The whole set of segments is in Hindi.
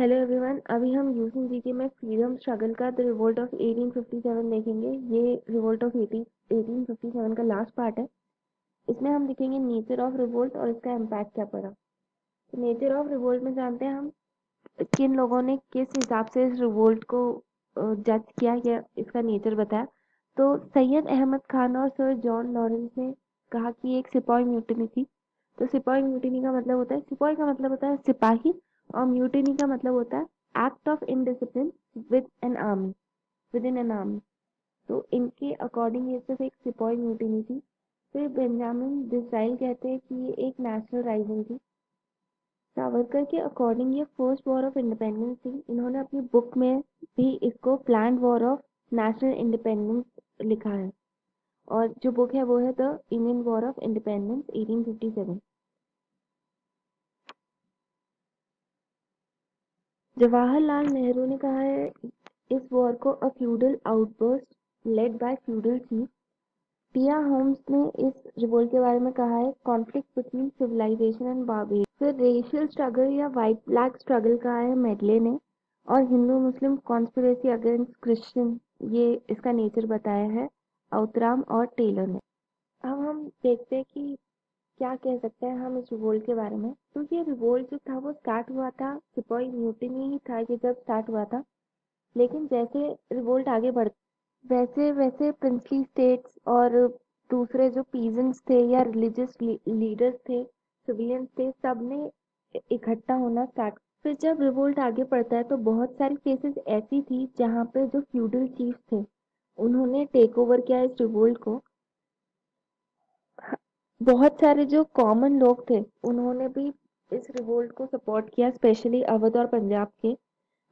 Hello everyone. अभी हम यूसिन जीके में फ्रीडम स्ट्रगल का द रिवोल्ट ऑफ 1857 देखेंगे। ये रिवोल्ट ऑफ 1857 का लास्ट पार्ट है। इसमें हम देखेंगे नेचर ऑफ रिवोल्ट और इसका इम्पैक्ट क्या पड़ा। तो नेचर ऑफ रिवोल्ट में जानते हैं हम किन लोगों ने किस हिसाब से इस रिवोल्ट को जज किया या इसका नेचर बताया। तो सैयद अहमद खान और सर जॉन लॉरेंस ने कहा कि एक सिपाही म्यूटिनी थी। तो सिपाही म्यूटिनी का मतलब होता है, सिपाही का मतलब होता है सिपाही, और म्यूटिनी का मतलब होता है act of indiscipline with an army, with in an army. तो इनके अकॉर्डिंग ये सिर्फ एक सिपाही म्यूटिनी थी। फिर बेंजामिन डिसाइल कहते हैं कि ये एक नेशनल राइजिंग थी। सावरकर के अकॉर्डिंग ये फर्स्ट वॉर ऑफ इंडिपेंडेंस थी। इन्होंने अपनी बुक में भी इसको planned war of national independence लिखा है। और जो बुक है वो है the Indian war of independence 1857। Jawaharlal Nehru ने कहा है इस वॉर को a feudal outburst led by feudal chief. टिया होम्स ने इस रिवोल्ट के बारे में कहा है conflict between civilisation and barbarian. फिर रेशियल स्ट्रगल या वाइट ब्लैक स्ट्रगल कहा है मेडले ने। और Hindu Muslim conspiracy against Christian, ये इसका नेचर बताया है आउतराम और टेलर ने। अब हम देखते हैं कि क्या कह सकते हैं हम इस रिवोल्ट के बारे में। तो ये रिवोल्ट जो था वो स्टार्ट हुआ था, सिपाही म्यूटिनी ही था ये जब स्टार्ट हुआ था। लेकिन जैसे रिवोल्ट आगे बढ़ वैसे वैसे प्रिंसली स्टेट्स और दूसरे जो पीजेंट्स थे या रिलीजियस लीडर्स थे, सिविलियंस थे, सब ने इकट्ठा होना स्टार्ट। फिर जब रिवोल्ट आगे बढ़ता है तो बहुत सारी केसेस ऐसी थी जहाँ पे जो फ्यूडल चीफ थे उन्होंने टेक ओवर किया इस रिवोल्ट को। बहुत सारे जो कॉमन लोग थे उन्होंने भी इस रिवोल्ट को सपोर्ट किया, स्पेशली अवध और पंजाब के।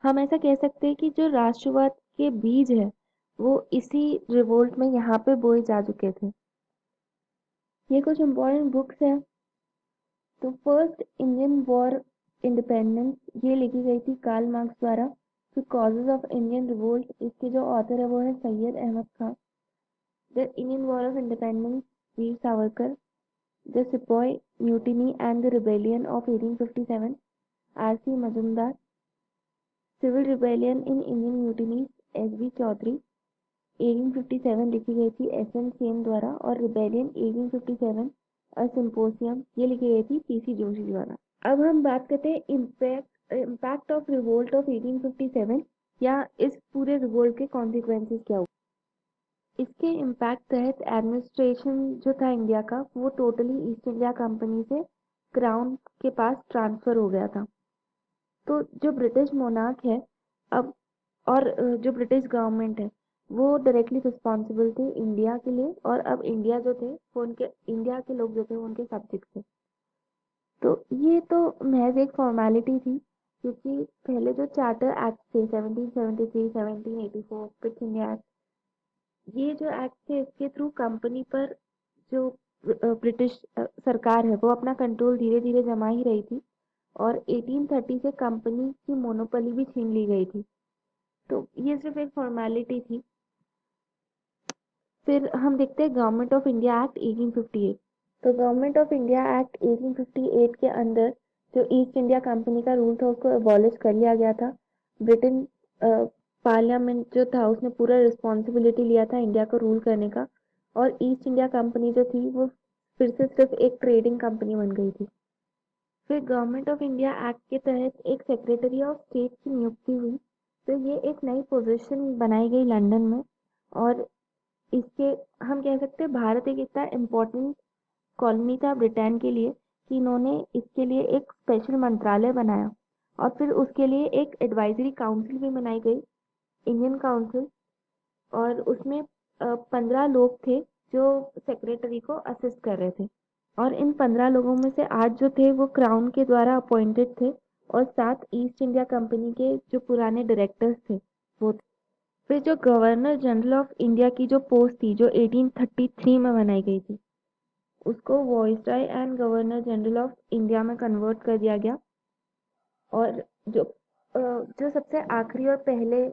हम ऐसा कह सकते हैं कि जो राष्ट्रवाद के बीज है वो इसी रिवोल्ट में यहाँ पे बोए जा चुके थे। ये कुछ इम्पोर्टेंट बुक्स हैं। तो फर्स्ट इंडियन वॉर इंडिपेंडेंस ये लिखी गई थी कार्ल मार्क्स द्वारा। फिर कॉजेज ऑफ इंडियन रिवोल्ट, इसके जो ऑथर है वो है Syed Ahmad Khan. The Indian war of independence, Veer Savarkar. The sepoy mutiny and the rebellion of 1857, R C Majumdar. Civil rebellion in Indian mutinies, S B Chaudhuri. 1857 लिखी गई थी एस एन सेन द्वारा। और रिबेलियन 1857 अ सिंपोसियम, ये लिखी गई थी पी सी जोशी द्वारा। अब हम बात करते हैं इम्पैक्ट ऑफ रिवोल्ट ऑफ 1857 या इस पूरे रिवोल्ट के कॉन्सिक्वेंसेस क्या हुए। इसके इम्पैक्ट तहत एडमिनिस्ट्रेशन जो था इंडिया का वो टोटली ईस्ट इंडिया कंपनी से क्राउन के पास ट्रांसफर हो गया था। तो जो ब्रिटिश मोनार्क है अब और जो ब्रिटिश गवर्नमेंट है वो डायरेक्टली रिस्पॉन्सिबल थे इंडिया के लिए। और अब इंडिया जो थे वो उनके इंडिया के लोग जो थे वो उनके सब्जेक्ट थे। तो ये तो महज एक फॉर्मेलिटी थी, क्योंकि पहले जो चार्टर एक्ट थे 1773, 1784, क्विट इंडिया एक्ट, ये जो एक्ट थे इसके थ्रू कंपनी पर जो ब्रिटिश सरकार है वो अपना कंट्रोल धीरे धीरे जमा ही रही थी। और 1830 से कंपनी की मोनोपोली भी छीन ली गई थी। तो ये सिर्फ एक फॉर्मेलिटी थी। फिर हम देखते हैं गवर्नमेंट ऑफ इंडिया एक्ट 1858। तो गवर्नमेंट ऑफ इंडिया एक्ट 1858 के अंदर जो ईस्ट इंडिया कंपनी का रूल था उसको अबॉलिश कर लिया गया था। ब्रिटेन पार्लियामेंट जो था उसने पूरा रिस्पॉन्सिबिलिटी लिया था इंडिया को रूल करने का। और ईस्ट इंडिया कंपनी जो थी वो फिर से सिर्फ एक ट्रेडिंग कंपनी बन गई थी। फिर गवर्नमेंट ऑफ इंडिया एक्ट के तहत एक सेक्रेटरी ऑफ स्टेट की नियुक्ति हुई। तो ये एक नई पोजीशन बनाई गई लंदन में। और इसके हम कह सकते हैं भारत एक इतना इम्पोर्टेंट कॉलोनी था ब्रिटेन के लिए कि इन्होंने इसके लिए एक स्पेशल मंत्रालय बनाया। और फिर उसके लिए एक एडवाइजरी काउंसिल भी बनाई गई, इंडियन काउंसिल। और उसमें 15 लोग थे जो सेक्रेटरी को असिस्ट कर रहे थे। और इन 15 लोगों में से 8 जो थे वो क्राउन के द्वारा अपॉइंटेड थे। और 7 ईस्ट इंडिया कंपनी के जो पुराने डायरेक्टर्स थे वो थे। फिर जो गवर्नर जनरल ऑफ इंडिया की जो पोस्ट थी जो 1833 में बनाई गई थी उसको viceroy and governor general of India में कन्वर्ट कर दिया गया। और जो सबसे आखिरी और पहले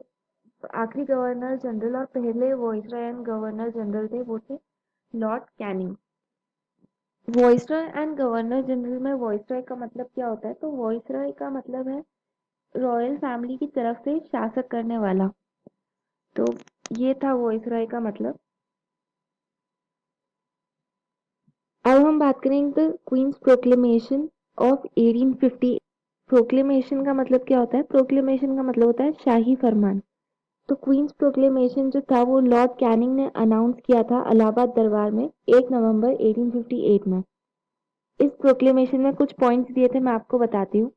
आखिरी गवर्नर जनरल और पहले वॉइसरॉय एंड गवर्नर जनरल थे वो थे Lord Canning. Viceroy and governor general में वॉइसरॉय का मतलब क्या होता है, तो वॉइसरॉय का मतलब है रॉयल फैमिली की तरफ से शासक करने वाला। तो ये था वॉइसरॉय का मतलब। अब हम बात करेंगे the queen's proclamation of 1850। Proclamation का मतलब क्या होता है? प्रोक्लेमेशन का मतलब होता है शाही फरमान। तो क्वींस प्रोक्लेमेशन जो था वो लॉर्ड कैनिंग ने अनाउंस किया था इलाहाबाद दरबार में 1 नवंबर 1858 में। इस प्रोक्लेमेशन में कुछ पॉइंट्स दिए थे, मैं आपको बताती हूँ।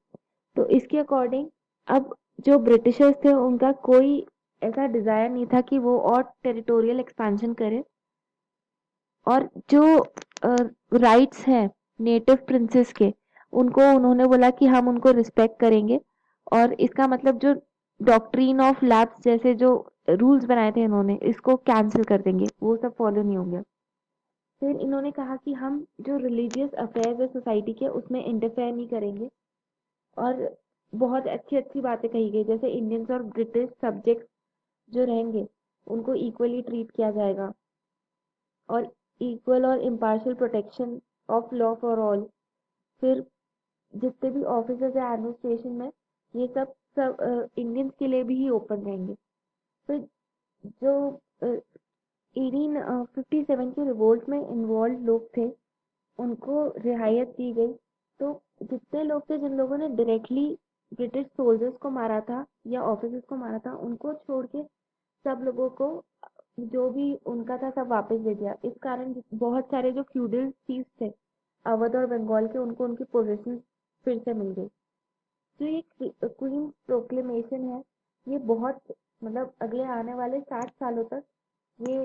तो इसके अकॉर्डिंग अब जो ब्रिटिशर्स थे उनका कोई ऐसा डिजायर नहीं था कि वो और टेरिटोरियल एक्सपेंशन करे, और जो राइट्स हैं नेटिव प्रिंसेस के, उनको उन्होंने बोला कि हम उनको रिस्पेक्ट करेंगे। और इसका मतलब जो डॉक्ट्रिन ऑफ लैप्स जैसे जो रूल्स बनाए थे इन्होंने, इसको कैंसिल कर देंगे, वो सब फॉलो नहीं होंगे। फिर इन्होंने कहा कि हम जो रिलीजियस अफेयर्स है सोसाइटी के उसमें इंटरफेयर नहीं करेंगे। और बहुत अच्छी अच्छी बातें कही गई, जैसे इंडियंस और ब्रिटिश सब्जेक्ट जो रहेंगे उनको इक्वली ट्रीट किया जाएगा, और इक्वल और impartial protection of law for all. फिर जितने भी ऑफिसर्स है एडमिनिस्ट्रेशन में, ये सब इंडियंस के लिए भी ही ओपन रहेंगे। फिर जो 1857 के रिवोल्ट में इन्वॉल्व लोग थे उनको रियायत दी गई। तो जितने लोग थे जिन लोगों ने डायरेक्टली ब्रिटिश सोल्जर्स को मारा था या ऑफिसर्स को मारा था, उनको छोड़ के सब लोगों को जो भी उनका था सब वापस दे दिया। इस कारण बहुत सारे जो फ्यूडल चीफ्स थे अवध और बंगाल के, उनको उनकी पोजीशन फिर से मिल गई। तो ये क्वीन प्रोक्लेमेशन है, ये बहुत मतलब अगले आने वाले 60 सालों तक ये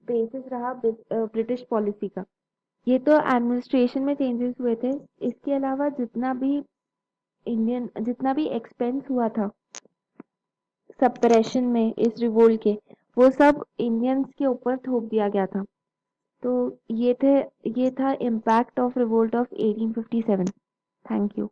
बेसिस रहा ब्रिटिश पॉलिसी का। ये तो एडमिनिस्ट्रेशन में चेंजेस हुए थे। इसके अलावा जितना भी एक्सपेंस हुआ था सप्रेशन में इस रिवोल्ट के, वो सब इंडियंस के ऊपर थोप दिया गया था। तो ये था impact of revolt of 1857। Thank you.